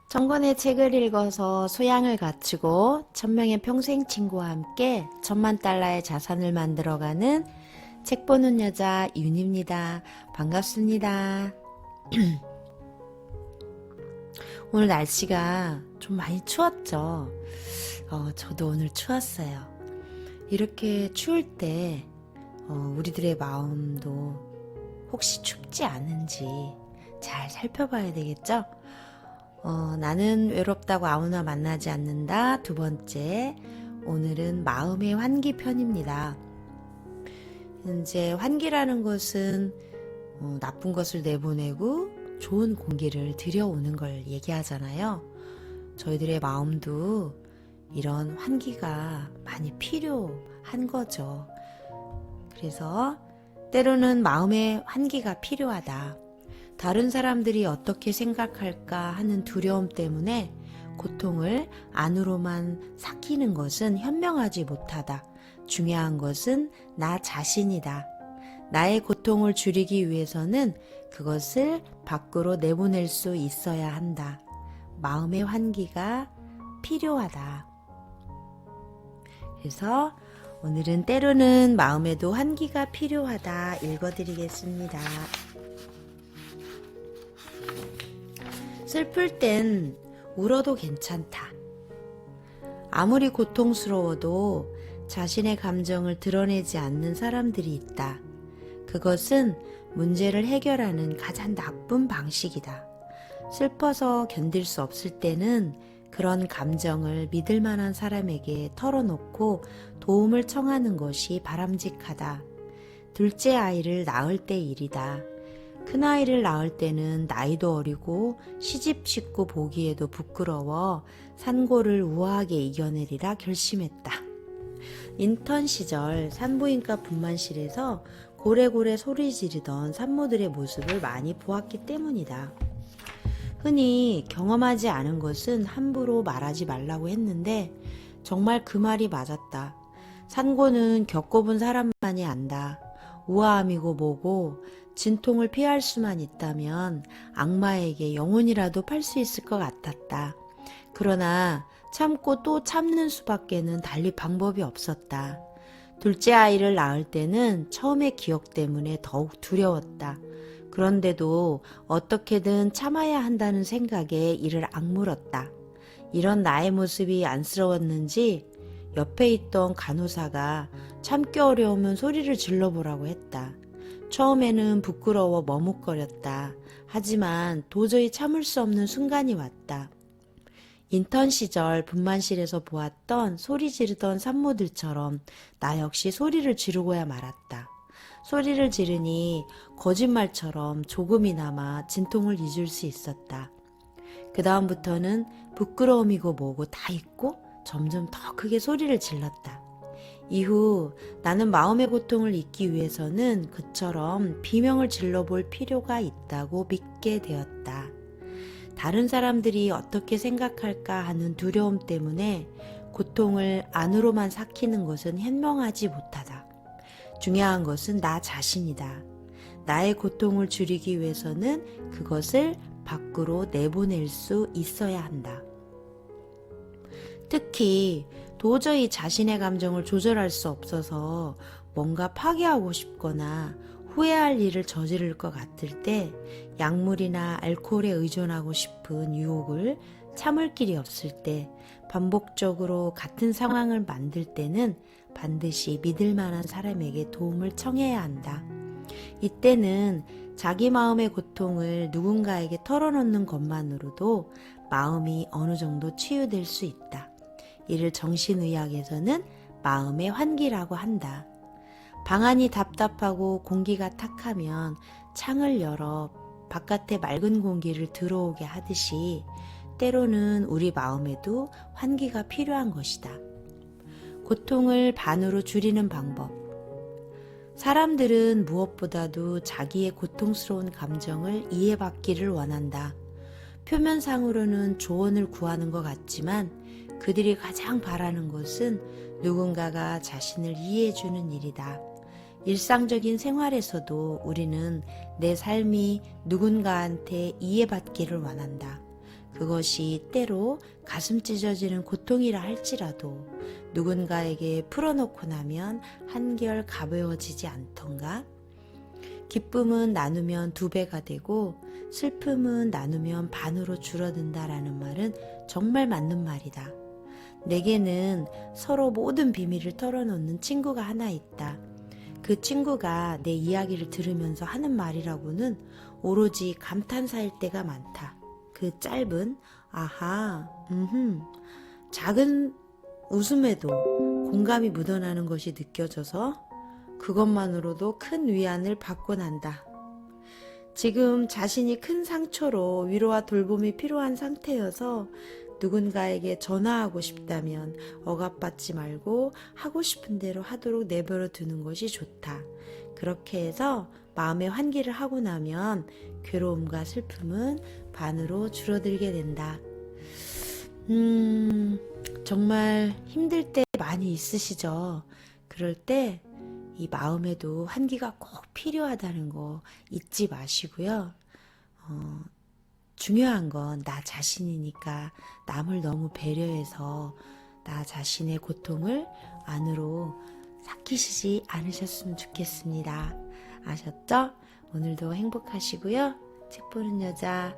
천권의 책을 읽어서 소양을 갖추고 1000명의 평생 친구와 함께 1000만 달러의 자산을 만들어가는 책 보는 여자 윤입니다. 반갑습니다. 오늘 날씨가 좀 많이 추웠죠? 저도 오늘 추웠어요. 이렇게 추울 때 우리들의 마음도 혹시 춥지 않은지 잘 살펴봐야 되겠죠? 나는 외롭다고 아무나 만나지 않는다. 두 번째, 오늘은 마음의 환기 편입니다. 이제 환기라는 것은 나쁜 것을 내보내고 좋은 공기를 들여오는 걸 얘기하잖아요. 저희들의 마음도 이런 환기가 많이 필요한 거죠. 그래서 때로는 마음의 환기가 필요하다. 다른 사람들이 어떻게 생각할까 하는 두려움 때문에 고통을 안으로만 삭히는 것은 현명하지 못하다. 중요한 것은 나 자신이다. 나의 고통을 줄이기 위해서는 그것을 밖으로 내보낼 수 있어야 한다. 마음의 환기가 필요하다. 그래서 오늘은 때로는 마음에도 환기가 필요하다 읽어드리겠습니다. 슬플 땐 울어도 괜찮다. 아무리 고통스러워도 자신의 감정을 드러내지 않는 사람들이 있다. 그것은 문제를 해결하는 가장 나쁜 방식이다. 슬퍼서 견딜 수 없을 때는 그런 감정을 믿을 만한 사람에게 털어놓고 도움을 청하는 것이 바람직하다. 둘째 아이를 낳을 때 일이다. 큰아이를 낳을 때는 나이도 어리고 시집 식구 보기에도 부끄러워 산고를 우아하게 이겨내리라 결심했다. 인턴 시절 산부인과 분만실에서 고래고래 소리 지르던 산모들의 모습을 많이 보았기 때문이다. 흔히 경험하지 않은 것은 함부로 말하지 말라고 했는데 정말 그 말이 맞았다. 산고는 겪어본 사람만이 안다. 우아함이고 뭐고 진통을 피할 수만 있다면 악마에게 영혼이라도 팔 수 있을 것 같았다. 그러나 참고 또 참는 수밖에는 달리 방법이 없었다. 둘째 아이를 낳을 때는 처음의 기억 때문에 더욱 두려웠다. 그런데도 어떻게든 참아야 한다는 생각에 이를 악물었다. 이런 나의 모습이 안쓰러웠는지 옆에 있던 간호사가 참기 어려우면 소리를 질러보라고 했다. 처음에는 부끄러워 머뭇거렸다. 하지만 도저히 참을 수 없는 순간이 왔다. 인턴 시절 분만실에서 보았던 소리 지르던 산모들처럼 나 역시 소리를 지르고야 말았다. 소리를 지르니 거짓말처럼 조금이나마 진통을 잊을 수 있었다. 그 다음부터는 부끄러움이고 뭐고 다 잊고 점점 더 크게 소리를 질렀다. 이후 나는 마음의 고통을 잊기 위해서는 그처럼 비명을 질러볼 필요가 있다고 믿게 되었다. 다른 사람들이 어떻게 생각할까 하는 두려움 때문에 고통을 안으로만 삭히는 것은 현명하지 못하다. 중요한 것은 나 자신이다. 나의 고통을 줄이기 위해서는 그것을 밖으로 내보낼 수 있어야 한다. 특히 도저히 자신의 감정을 조절할 수 없어서 뭔가 파괴하고 싶거나 후회할 일을 저지를 것 같을 때 약물이나 알코올에 의존하고 싶은 유혹을 참을 길이 없을 때 반복적으로 같은 상황을 만들 때는 반드시 믿을 만한 사람에게 도움을 청해야 한다. 이때는 자기 마음의 고통을 누군가에게 털어놓는 것만으로도 마음이 어느 정도 치유될 수 있다. 이를 정신의학에서는 마음의 환기라고 한다. 방안이 답답하고 공기가 탁하면 창을 열어 바깥에 맑은 공기를 들어오게 하듯이 때로는 우리 마음에도 환기가 필요한 것이다. 고통을 반으로 줄이는 방법. 사람들은 무엇보다도 자기의 고통스러운 감정을 이해받기를 원한다. 표면상으로는 조언을 구하는 것 같지만 그들이 가장 바라는 것은 누군가가 자신을 이해해주는 일이다. 일상적인 생활에서도 우리는 내 삶이 누군가한테 이해받기를 원한다. 그것이 때로 가슴 찢어지는 고통이라 할지라도 누군가에게 풀어놓고 나면 한결 가벼워지지 않던가? 기쁨은 나누면 2배가 되고 슬픔은 나누면 반으로 줄어든다라는 말은 정말 맞는 말이다. 내게는 서로 모든 비밀을 털어놓는 친구가 하나 있다. 그 친구가 내 이야기를 들으면서 하는 말이라고는 오로지 감탄사일 때가 많다. 그 짧은 아하, 작은 웃음에도 공감이 묻어나는 것이 느껴져서 그것만으로도 큰 위안을 받곤 한다. 지금 자신이 큰 상처로 위로와 돌봄이 필요한 상태여서 누군가에게 전화하고 싶다면 억압받지 말고 하고 싶은 대로 하도록 내버려 두는 것이 좋다. 그렇게 해서 마음의 환기를 하고 나면 괴로움과 슬픔은 반으로 줄어들게 된다. 정말 힘들 때 많이 있으시죠? 그럴 때 이 마음에도 환기가 꼭 필요하다는 거 잊지 마시고요. 중요한 건 나 자신이니까 남을 너무 배려해서 나 자신의 고통을 안으로 삭히시지 않으셨으면 좋겠습니다. 아셨죠? 오늘도 행복하시고요. 책 보는 여자